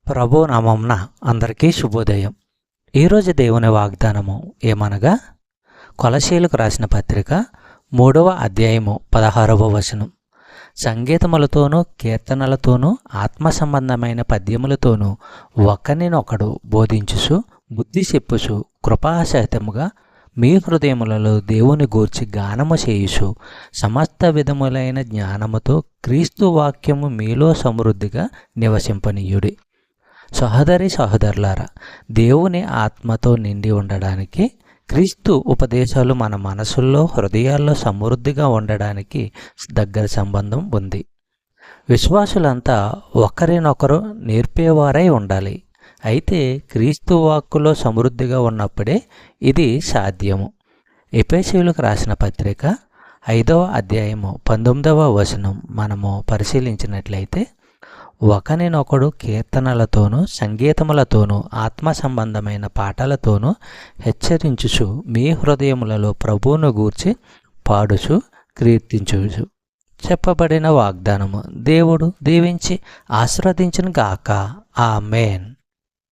ప్రభు నామంన అందరికీ శుభోదయం. ఈరోజు దేవుని వాగ్దానము ఏమనగా, కొలసీలకు రాసిన పత్రిక 3వ అధ్యాయము 16వ వచనం. సంగీతములతోనూ కీర్తనలతోనూ ఆత్మ సంబంధమైన పద్యములతోనూ ఒకరినొకడు బోధించుచు బుద్ధి చెప్పుచు కృపాసహితముగా మీ హృదయములలో దేవుని గూర్చి గానము చేయుచు సమస్త విధములైన జ్ఞానముతో క్రీస్తు వాక్యము మీలో సమృద్ధిగా నివసింపనీయుడి. సహోదరి సహోదరులారా, దేవుని ఆత్మతో నిండి ఉండడానికి, క్రీస్తు ఉపదేశాలు మన మనసుల్లో హృదయాల్లో సమృద్ధిగా ఉండడానికి దగ్గర సంబంధం ఉంది. విశ్వాసులంతా ఒకరినొకరు నేర్పేవారై ఉండాలి. అయితే క్రీస్తు వాక్కులో సమృద్ధిగా ఉన్నప్పుడే ఇది సాధ్యము. ఎఫెసీయులకు రాసిన పత్రిక 5వ అధ్యాయము 19వ వచనం మనము పరిశీలించినట్లయితే, ఒకరినొకడు కీర్తనలతోనూ సంగీతములతోనూ ఆత్మ సంబంధమైన పాటలతోనూ హెచ్చరించుచు మీ హృదయములలో ప్రభువును గూర్చి పాడుచు కీర్తించుచు. చెప్పబడిన వాగ్దానము దేవుడు దీవించి ఆశీర్వదించును గాక. ఆమేన్.